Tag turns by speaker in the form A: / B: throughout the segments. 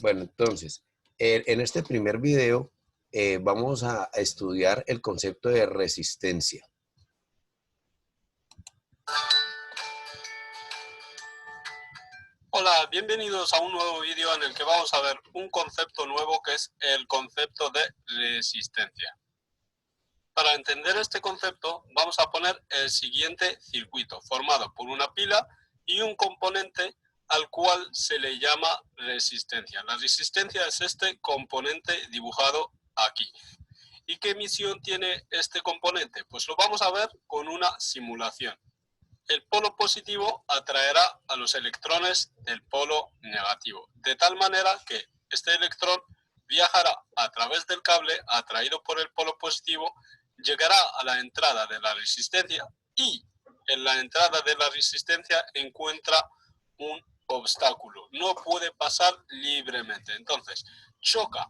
A: Bueno, entonces, en este primer video vamos a estudiar el concepto de resistencia.
B: Hola, bienvenidos a un nuevo vídeo en el que vamos a ver un concepto nuevo que es el concepto de resistencia. Para entender este concepto vamos a poner el siguiente circuito formado por una pila y un componente al cual se le llama resistencia. La resistencia es este componente dibujado aquí. ¿Y qué misión tiene este componente? Pues lo vamos a ver con una simulación. El polo positivo atraerá a los electrones del polo negativo, de tal manera que este electrón viajará a través del cable atraído por el polo positivo, llegará a la entrada de la resistencia y en la entrada de la resistencia encuentra un obstáculo, no puede pasar libremente. Entonces choca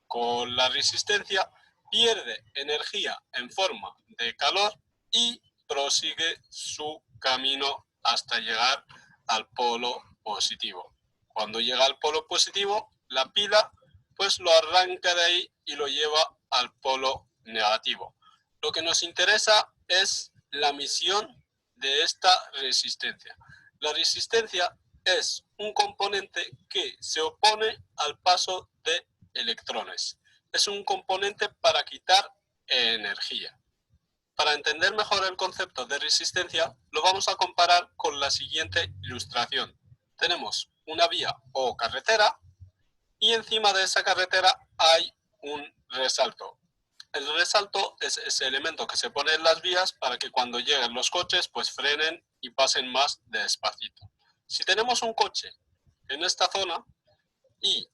B: con la resistencia, pierde energía en forma de calor y prosigue su camino hasta llegar al polo positivo. Cuando llega al polo positivo, la pila pues lo arranca de ahí y lo lleva al polo negativo. Lo que nos interesa es la misión de esta resistencia. La resistencia es un componente que se opone al paso de electrones. Es un componente para quitar energía. Para entender mejor el concepto de resistencia, lo vamos a comparar con la siguiente ilustración. Tenemos una vía o carretera y encima de esa carretera hay un resalto. El resalto es ese elemento que se pone en las vías para que cuando lleguen los coches pues frenen y pasen más despacito. Si tenemos un coche en esta zona y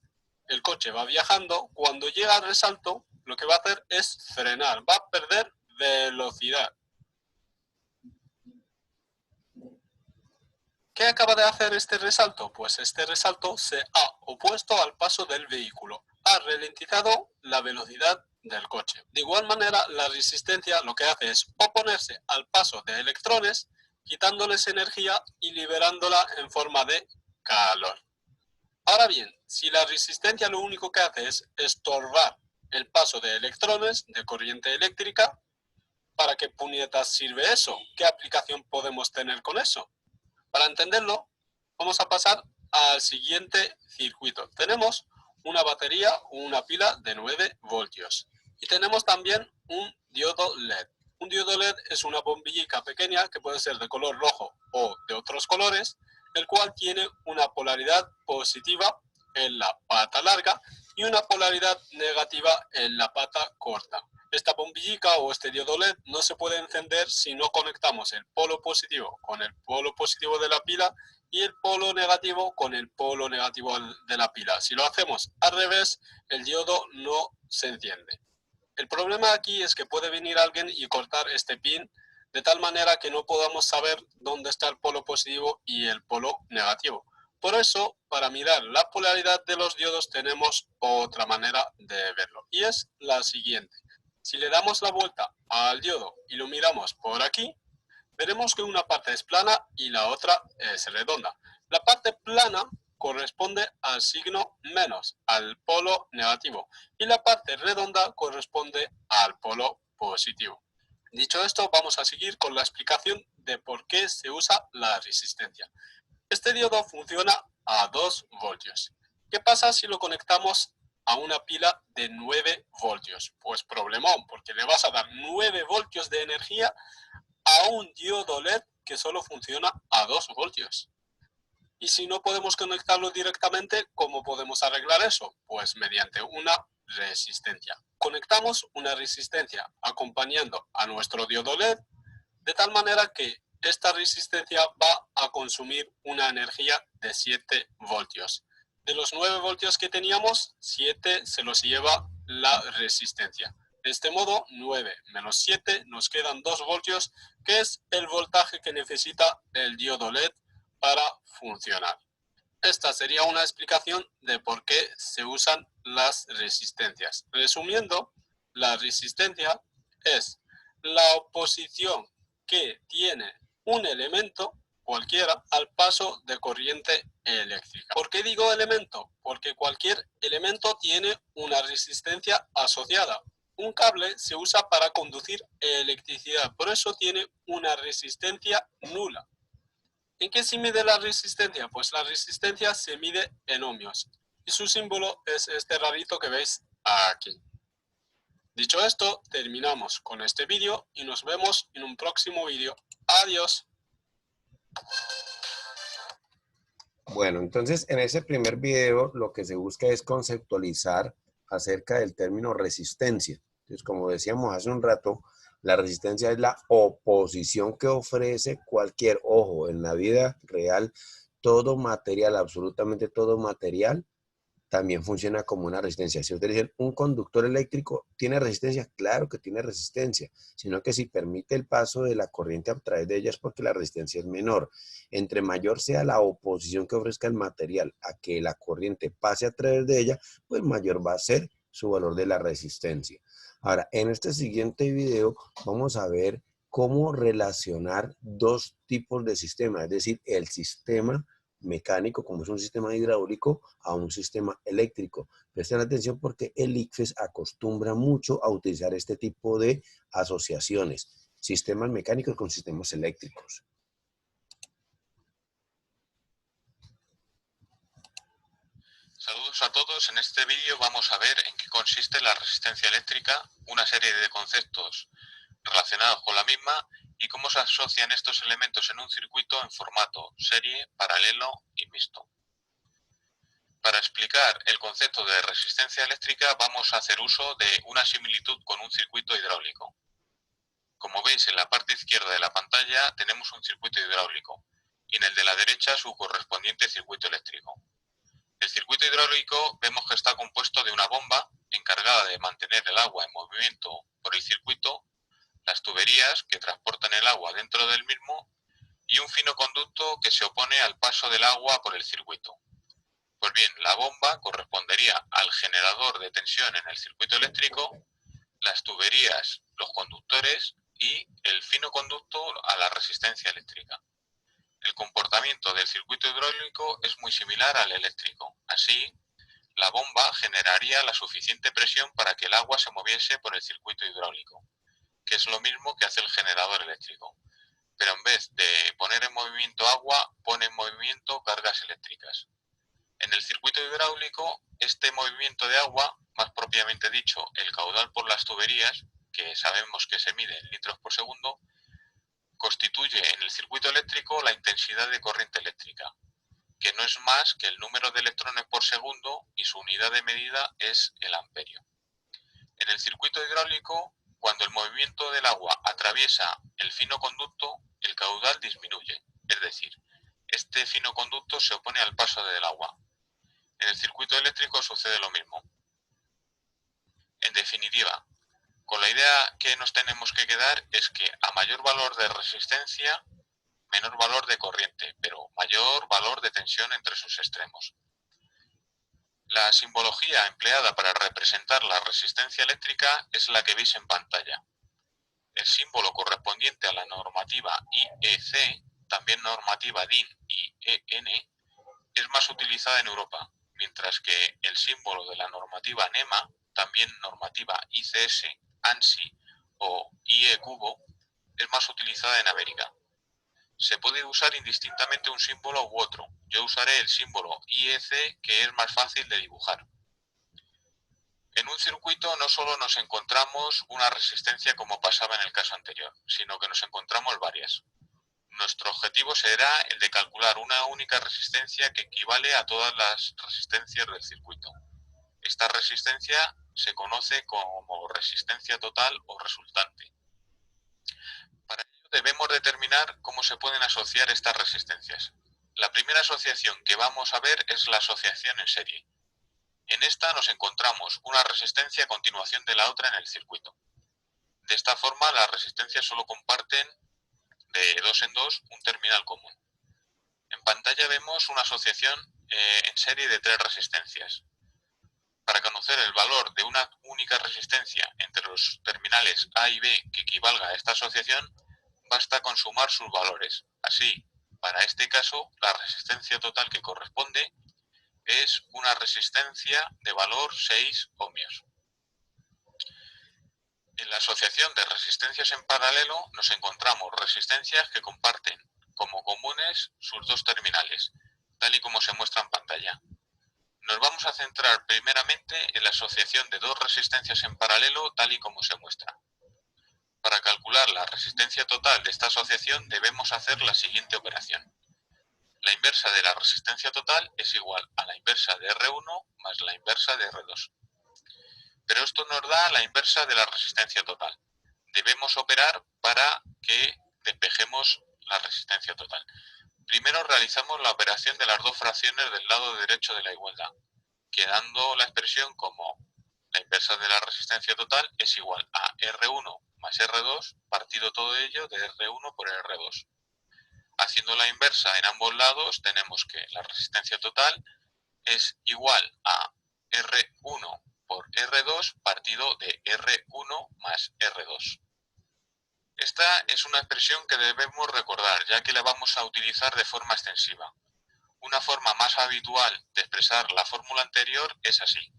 B: el coche va viajando, cuando llega al resalto lo que va a hacer es frenar, va a perder velocidad. ¿Qué acaba de hacer este resalto? Pues este resalto se ha opuesto al paso del vehículo, ha ralentizado la velocidad del coche. De igual manera, la resistencia lo que hace es oponerse al paso de electrones, quitándoles energía y liberándola en forma de calor. Ahora bien, si la resistencia lo único que hace es estorbar el paso de electrones de corriente eléctrica, ¿para qué puñetas sirve eso? ¿Qué aplicación podemos tener con eso? Para entenderlo, vamos a pasar al siguiente circuito. Tenemos una batería o una pila de 9 voltios y tenemos también un diodo LED. Un diodo LED es una bombillita pequeña que puede ser de color rojo o de otros colores, el cual tiene una polaridad positiva en la pata larga y una polaridad negativa en la pata corta. Esta bombillita o este diodo LED no se puede encender si no conectamos el polo positivo con el polo positivo de la pila y el polo negativo con el polo negativo de la pila. Si lo hacemos al revés, el diodo no se enciende. El problema aquí es que puede venir alguien y cortar este pin de tal manera que no podamos saber dónde está el polo positivo y el polo negativo. Por eso, para mirar la polaridad de los diodos tenemos otra manera de verlo y es la siguiente. Si le damos la vuelta al diodo y lo miramos por aquí, veremos que una parte es plana y la otra es redonda. La parte plana corresponde al signo menos, al polo negativo, y la parte redonda corresponde al polo positivo. Dicho esto, vamos a seguir con la explicación de por qué se usa la resistencia. Este diodo funciona a 2 voltios. ¿Qué pasa si lo conectamos a una pila de 9 voltios? Pues problemón, porque le vas a dar 9 voltios de energía a un diodo LED que solo funciona a 2 voltios. Y si no podemos conectarlo directamente, ¿cómo podemos arreglar eso? Pues mediante una resistencia. Conectamos una resistencia acompañando a nuestro diodo LED de tal manera que esta resistencia va a consumir una energía de 7 voltios. De los 9 voltios que teníamos, 7 se los lleva la resistencia. De este modo, 9 menos 7 nos quedan 2 voltios, que es el voltaje que necesita el diodo LED para funcionar. Esta sería una explicación de por qué se usan las resistencias. Resumiendo, la resistencia es la oposición que tiene un elemento cualquiera al paso de corriente eléctrica. ¿Por qué digo elemento? Porque cualquier elemento tiene una resistencia asociada. Un cable se usa para conducir electricidad, por eso tiene una resistencia nula. ¿En qué se mide la resistencia? Pues la resistencia se mide en ohmios y su símbolo es este rarito que veis aquí. Dicho esto, terminamos con este vídeo y nos vemos en un próximo vídeo. Adiós.
A: Bueno, entonces en ese primer video lo que se busca es conceptualizar acerca del término resistencia. Entonces, como decíamos hace un rato, la resistencia es la oposición que ofrece cualquier, ojo, en la vida real, todo material, absolutamente todo material, también funciona como una resistencia. Si ustedes dicen, un conductor eléctrico tiene resistencia, claro que tiene resistencia, sino que si permite el paso de la corriente a través de ella es porque la resistencia es menor. Entre mayor sea la oposición que ofrezca el material a que la corriente pase a través de ella, pues mayor va a ser su valor de la resistencia. Ahora, en este siguiente video vamos a ver cómo relacionar dos tipos de sistemas, es decir, el sistema mecánico, como es un sistema hidráulico, a un sistema eléctrico. Presten atención porque el ICFES acostumbra mucho a utilizar este tipo de asociaciones, sistemas mecánicos con sistemas eléctricos.
C: Saludos a todos, en este vídeo vamos a ver en qué consiste la resistencia eléctrica, una serie de conceptos relacionados con la misma y cómo se asocian estos elementos en un circuito en formato serie, paralelo y mixto. Para explicar el concepto de resistencia eléctrica vamos a hacer uso de una similitud con un circuito hidráulico. Como veis en la parte izquierda de la pantalla tenemos un circuito hidráulico y en el de la derecha su correspondiente circuito eléctrico. El circuito hidráulico vemos que está compuesto de una bomba encargada de mantener el agua en movimiento por el circuito, las tuberías que transportan el agua dentro del mismo y un fino conducto que se opone al paso del agua por el circuito. Pues bien, la bomba correspondería al generador de tensión en el circuito eléctrico, las tuberías, los conductores y el fino conducto a la resistencia eléctrica. El comportamiento del circuito hidráulico es muy similar al eléctrico. Así, la bomba generaría la suficiente presión para que el agua se moviese por el circuito hidráulico, que es lo mismo que hace el generador eléctrico. Pero en vez de poner en movimiento agua, pone en movimiento cargas eléctricas. En el circuito hidráulico, este movimiento de agua, más propiamente dicho, el caudal por las tuberías, que sabemos que se mide en litros por segundo, constituye en el circuito eléctrico la intensidad de corriente eléctrica, que no es más que el número de electrones por segundo y su unidad de medida es el amperio. En el circuito hidráulico, cuando el movimiento del agua atraviesa el fino conducto, el caudal disminuye, es decir, este fino conducto se opone al paso del agua. En el circuito eléctrico sucede lo mismo. En definitiva, con la idea que nos tenemos que quedar es que a mayor valor de resistencia, menor valor de corriente, pero mayor valor de tensión entre sus extremos. La simbología empleada para representar la resistencia eléctrica es la que veis en pantalla. El símbolo correspondiente a la normativa IEC, también normativa DIN y EN, es más utilizada en Europa, mientras que el símbolo de la normativa NEMA, también normativa ICS, ANSI o IE cubo, es más utilizada en América. Se puede usar indistintamente un símbolo u otro. Yo usaré el símbolo IEC, que es más fácil de dibujar. En un circuito no solo nos encontramos una resistencia como pasaba en el caso anterior, sino que nos encontramos varias. Nuestro objetivo será el de calcular una única resistencia que equivale a todas las resistencias del circuito. Esta resistencia se conoce como resistencia total o resultante. Para ello debemos determinar cómo se pueden asociar estas resistencias. La primera asociación que vamos a ver es la asociación en serie. En esta nos encontramos una resistencia a continuación de la otra en el circuito. De esta forma, las resistencias solo comparten de dos en dos un terminal común. En pantalla vemos una asociación en serie de tres resistencias. Para conocer el valor de una única resistencia entre los terminales A y B que equivalga a esta asociación, basta con sumar sus valores. Así, para este caso, la resistencia total que corresponde es una resistencia de valor 6 ohmios. En la asociación de resistencias en paralelo nos encontramos resistencias que comparten como comunes sus dos terminales, tal y como se muestra en pantalla. Nos vamos a centrar primeramente en la asociación de dos resistencias en paralelo, tal y como se muestra. Para calcular la resistencia total de esta asociación debemos hacer la siguiente operación. La inversa de la resistencia total es igual a la inversa de R1 más la inversa de R2. Pero esto nos da la inversa de la resistencia total. Debemos operar para que despejemos la resistencia total. Primero realizamos la operación de las dos fracciones del lado derecho de la igualdad, quedando la expresión como la inversa de la resistencia total es igual a R1 más R2 partido todo ello de R1 por R2. Haciendo la inversa en ambos lados tenemos que la resistencia total es igual a R1 por R2 partido de R1 más R2. Esta es una expresión que debemos recordar, ya que la vamos a utilizar de forma extensiva. Una forma más habitual de expresar la fórmula anterior es así.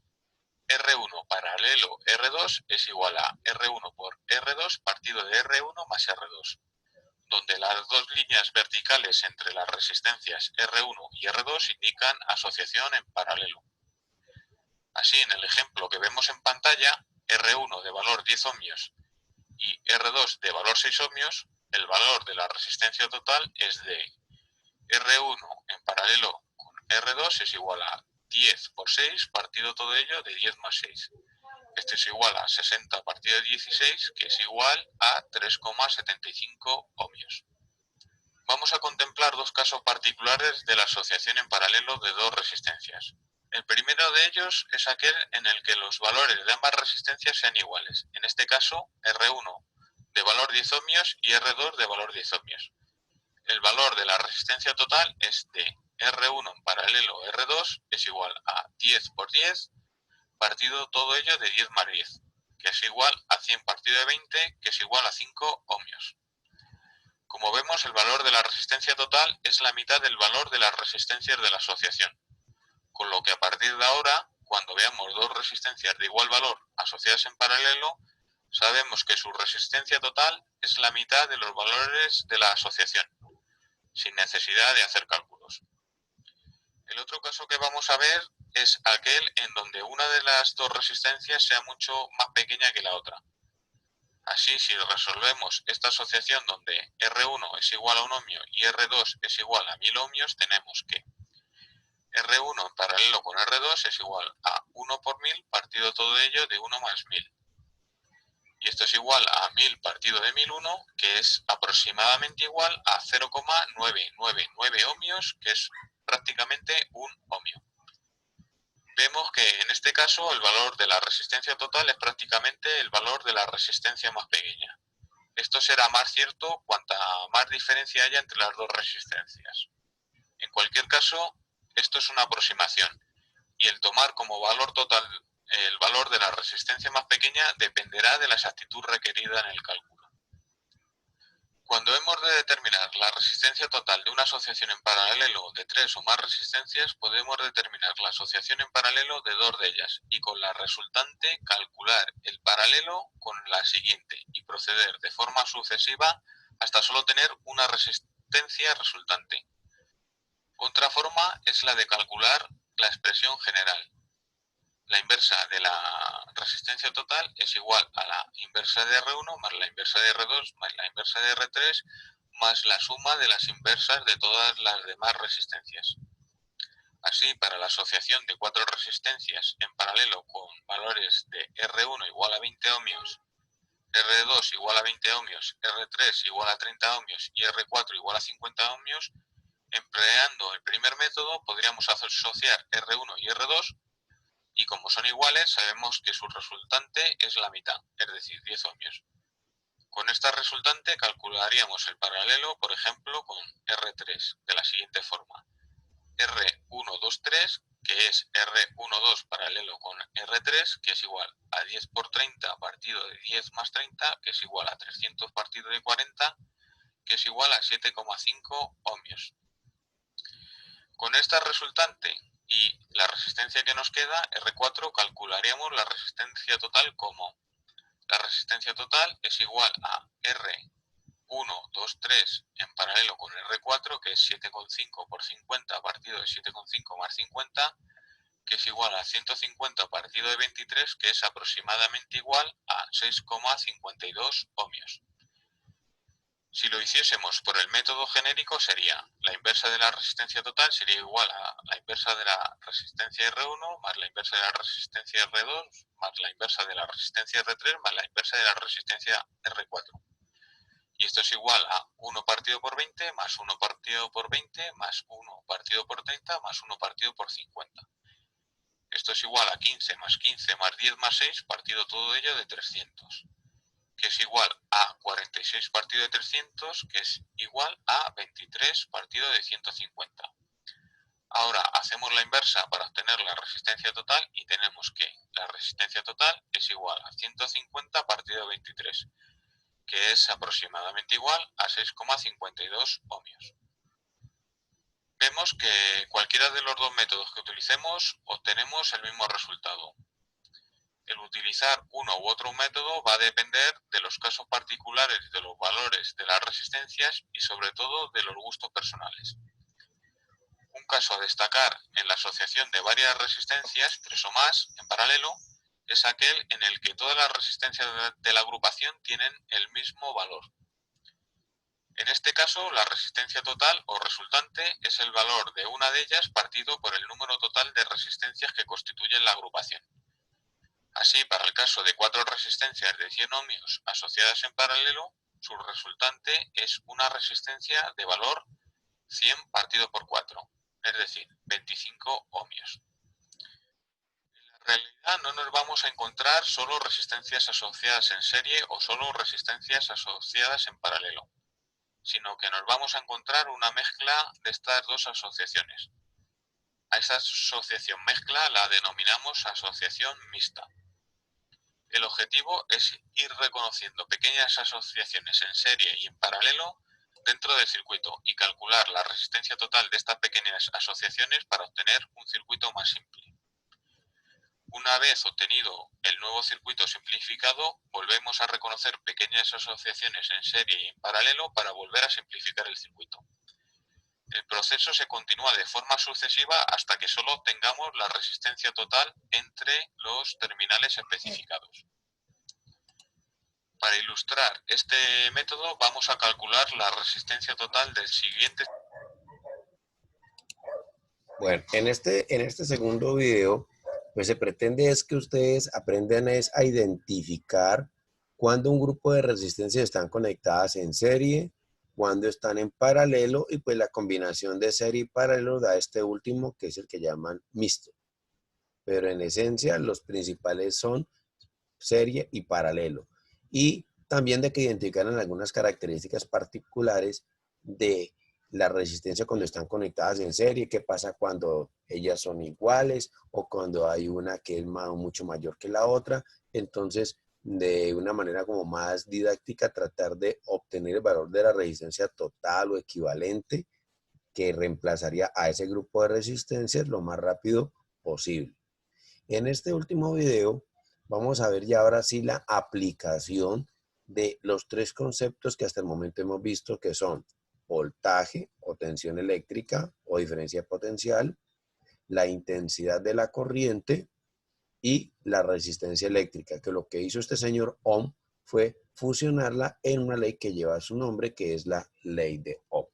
C: R1 paralelo R2 es igual a R1 por R2 partido de R1 más R2, donde las dos líneas verticales entre las resistencias R1 y R2 indican asociación en paralelo. Así, en el ejemplo que vemos en pantalla, R1 de valor 10 ohmios y R2 de valor 6 ohmios, el valor de la resistencia total es de R1 en paralelo con R2 es igual a 10 por 6 partido todo ello de 10 más 6. Esto es igual a 60 partido de 16, que es igual a 3,75 ohmios. Vamos a contemplar dos casos particulares de la asociación en paralelo de dos resistencias. El primero de ellos es aquel en el que los valores de ambas resistencias sean iguales. En este caso, R1 de valor 10 ohmios y R2 de valor 10 ohmios. El valor de la resistencia total es de R1 en paralelo R2 es igual a 10 por 10 partido todo ello de 10 más 10, que es igual a 100 partido de 20, que es igual a 5 ohmios. Como vemos, el valor de la resistencia total es la mitad del valor de las resistencias de la asociación, con lo que a partir de ahora, cuando veamos dos resistencias de igual valor asociadas en paralelo, sabemos que su resistencia total es la mitad de los valores de la asociación, sin necesidad de hacer cálculos. El otro caso que vamos a ver es aquel en donde una de las dos resistencias sea mucho más pequeña que la otra. Así, si resolvemos esta asociación donde R1 es igual a 1 ohmio y R2 es igual a 1000 ohmios, tenemos que R1 en paralelo con R2 es igual a 1 por 1000 partido todo ello de 1 más 1000. Y esto es igual a 1000 partido de 1001, que es aproximadamente igual a 0,999 ohmios, que es prácticamente un ohmio. Vemos que en este caso el valor de la resistencia total es prácticamente el valor de la resistencia más pequeña. Esto será más cierto cuanta más diferencia haya entre las dos resistencias. En cualquier caso, esto es una aproximación y el tomar como valor total el valor de la resistencia más pequeña dependerá de la exactitud requerida en el cálculo. Cuando hemos de determinar la resistencia total de una asociación en paralelo de 3 o más resistencias, podemos determinar la asociación en paralelo de 2 de ellas y con la resultante calcular el paralelo con la siguiente y proceder de forma sucesiva hasta solo tener una resistencia resultante. Otra forma es la de calcular la expresión general. La inversa de la resistencia total es igual a la inversa de R1 más la inversa de R2 más la inversa de R3 más la suma de las inversas de todas las demás resistencias. Así, para la asociación de 4 resistencias en paralelo con valores de R1 igual a 20 ohmios, R2 igual a 20 ohmios, R3 igual a 30 ohmios y R4 igual a 50 ohmios, empleando el primer método podríamos asociar R1 y R2 y como son iguales sabemos que su resultante es la mitad, es decir, 10 ohmios. Con esta resultante calcularíamos el paralelo, por ejemplo, con R3 de la siguiente forma. R123, que es R12 paralelo con R3, que es igual a 10 por 30 partido de 10 más 30, que es igual a 300 partido de 40, que es igual a 7,5 ohmios. Con esta resultante y la resistencia que nos queda, R4, calcularíamos la resistencia total como la resistencia total es igual a R1, 2, 3 en paralelo con R4, que es 7,5 por 50 partido de 7,5 más 50, que es igual a 150 partido de 23, que es aproximadamente igual a 6,52 ohmios. Si lo hiciésemos por el método genérico sería la inversa de la resistencia total sería igual a la inversa de la resistencia R1 más la inversa de la resistencia R2 más la inversa de la resistencia R3 más la inversa de la resistencia R4. Y esto es igual a 1 partido por 20 más 1 partido por 20 más 1 partido por 30 más 1 partido por 50. Esto es igual a 15 más 15 más 10 más 6 partido todo ello de 300. Que es igual a 46 partido de 300, que es igual a 23 partido de 150. Ahora hacemos la inversa para obtener la resistencia total y tenemos que la resistencia total es igual a 150 partido de 23, que es aproximadamente igual a 6,52 ohmios. Vemos que cualquiera de los dos métodos que utilicemos obtenemos el mismo resultado. El utilizar uno u otro método va a depender de los casos particulares, de los valores de las resistencias y sobre todo de los gustos personales. Un caso a destacar en la asociación de varias resistencias, 3 o más, en paralelo, es aquel en el que todas las resistencias de la agrupación tienen el mismo valor. En este caso, la resistencia total o resultante es el valor de una de ellas partido por el número total de resistencias que constituyen la agrupación. Así, para el caso de 4 resistencias de 100 ohmios asociadas en paralelo, su resultante es una resistencia de valor 100 partido por 4, es decir, 25 ohmios. En la realidad no nos vamos a encontrar solo resistencias asociadas en serie o solo resistencias asociadas en paralelo, sino que nos vamos a encontrar una mezcla de estas dos asociaciones. A esta asociación mezcla la denominamos asociación mixta. El objetivo es ir reconociendo pequeñas asociaciones en serie y en paralelo dentro del circuito y calcular la resistencia total de estas pequeñas asociaciones para obtener un circuito más simple. Una vez obtenido el nuevo circuito simplificado, volvemos a reconocer pequeñas asociaciones en serie y en paralelo para volver a simplificar el circuito. El proceso se continúa de forma sucesiva hasta que solo tengamos la resistencia total entre los terminales especificados. Para ilustrar este método vamos a calcular la resistencia total del siguiente.
A: Bueno, en este segundo video, pues se pretende es que ustedes aprendan a identificar cuando un grupo de resistencias están conectadas en serie, cuando están en paralelo, y pues la combinación de serie y paralelo da este último, que es el que llaman mixto. Pero en esencia los principales son serie y paralelo. Y también de que identificaran algunas características particulares de la resistencia cuando están conectadas en serie, qué pasa cuando ellas son iguales o cuando hay una que es mucho mayor que la otra. Entonces, de una manera como más didáctica, tratar de obtener el valor de la resistencia total o equivalente que reemplazaría a ese grupo de resistencias lo más rápido posible. En este último video vamos a ver ya ahora sí la aplicación de los 3 conceptos que hasta el momento hemos visto, que son voltaje o tensión eléctrica o diferencia potencial, la intensidad de la corriente y la resistencia eléctrica, que lo que hizo este señor Ohm fue fusionarla en una ley que lleva su nombre, que es la ley de Ohm.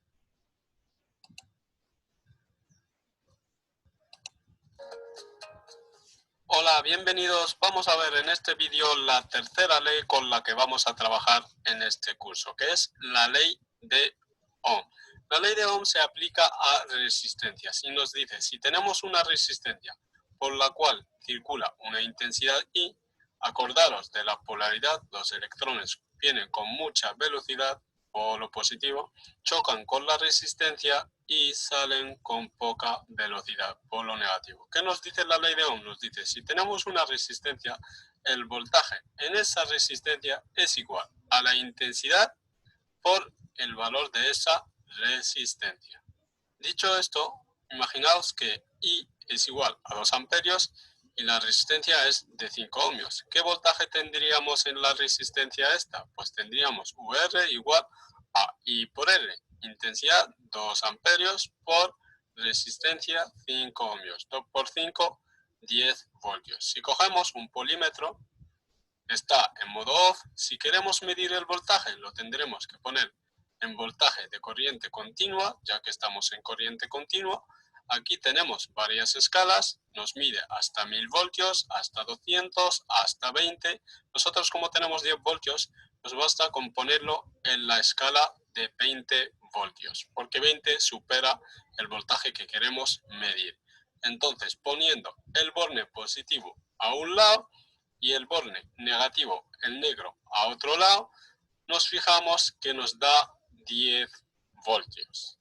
B: Hola, bienvenidos. Vamos a ver en este vídeo la tercera ley con la que vamos a trabajar en este curso, que es la ley de Ohm. La ley de Ohm se aplica a resistencias y nos dice, si tenemos una resistencia por la cual circula una intensidad I, acordaros de la polaridad, los electrones vienen con mucha velocidad, polo positivo, chocan con la resistencia y salen con poca velocidad, polo negativo. ¿Qué nos dice la ley de Ohm? Nos dice, si tenemos una resistencia, el voltaje en esa resistencia es igual a la intensidad por el valor de esa resistencia. Dicho esto, imaginaos que I es igual a 2 amperios y la resistencia es de 5 ohmios. ¿Qué voltaje tendríamos en la resistencia esta? Pues tendríamos VR igual a I por R. Intensidad 2 amperios por resistencia 5 ohmios. 2 por 5, 10 voltios. Si cogemos un polímetro, está en modo off. Si queremos medir el voltaje, lo tendremos que poner en voltaje de corriente continua, ya que estamos en corriente continua. Aquí tenemos varias escalas, nos mide hasta 1000 voltios, hasta 200, hasta 20. Nosotros, como tenemos 10 voltios, nos basta con ponerlo en la escala de 20 voltios, porque 20 supera el voltaje que queremos medir. Entonces, poniendo el borne positivo a un lado y el borne negativo, el negro, a otro lado, nos fijamos que nos da 10 voltios.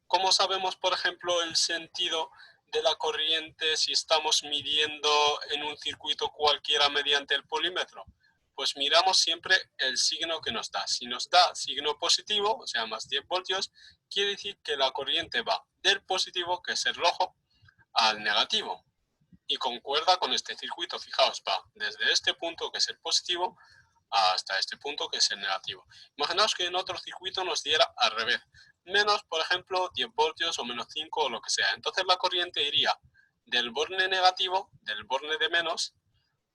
B: ¿Cómo sabemos, por ejemplo, el sentido de la corriente si estamos midiendo en un circuito cualquiera mediante el polímetro? Pues miramos siempre el signo que nos da. Si nos da signo positivo, o sea, más 10 voltios, quiere decir que la corriente va del positivo, que es el rojo, al negativo. Y concuerda con este circuito. Fijaos, va desde este punto, que es el positivo, hasta este punto, que es el negativo. Imaginaos que en otro circuito nos diera al revés. Menos, por ejemplo, 10 voltios o menos 5 o lo que sea. Entonces la corriente iría del borne negativo, del borne de menos,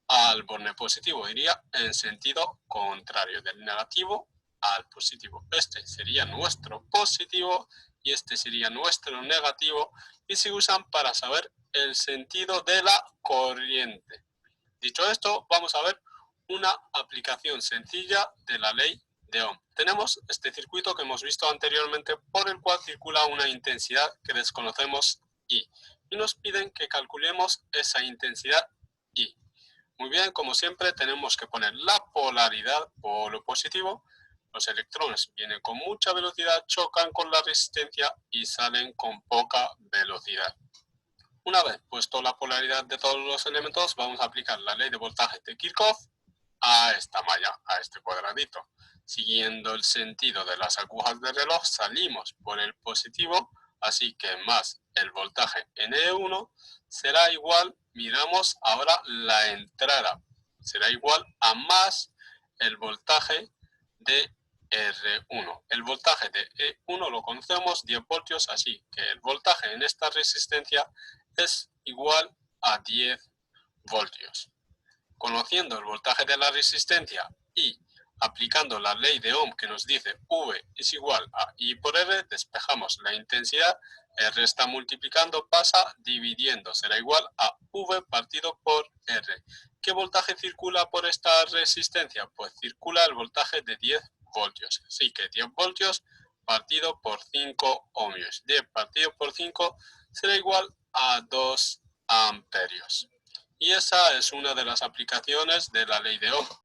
B: al borne positivo. Iría en sentido contrario, del negativo al positivo. Este sería nuestro positivo y este sería nuestro negativo, y se usan para saber el sentido de la corriente. Dicho esto, vamos a ver una aplicación sencilla de la ley de Ohm. Tenemos este circuito que hemos visto anteriormente, por el cual circula una intensidad que desconocemos I, y nos piden que calculemos esa intensidad I. Muy bien, como siempre tenemos que poner la polaridad, polo positivo. Los electrones vienen con mucha velocidad, chocan con la resistencia y salen con poca velocidad. Una vez puesto la polaridad de todos los elementos, vamos a aplicar la ley de voltaje de Kirchhoff a esta malla, a este cuadradito. Siguiendo el sentido de las agujas del reloj, salimos por el positivo, así que más el voltaje en E1 será igual, miramos ahora la entrada, será igual a más el voltaje de R1. El voltaje de E1 lo conocemos, 10 voltios, así que el voltaje en esta resistencia es igual a 10 voltios. Conociendo el voltaje de la resistencia y aplicando la ley de Ohm, que nos dice V es igual a I por R, despejamos la intensidad, R está multiplicando, pasa dividiendo, será igual a V partido por R. ¿Qué voltaje circula por esta resistencia? Pues circula el voltaje de 10 voltios, así que 10 voltios partido por 5 ohmios. 10 partido por 5 será igual a 2 amperios. Y esa es una de las aplicaciones de la ley de Ohm.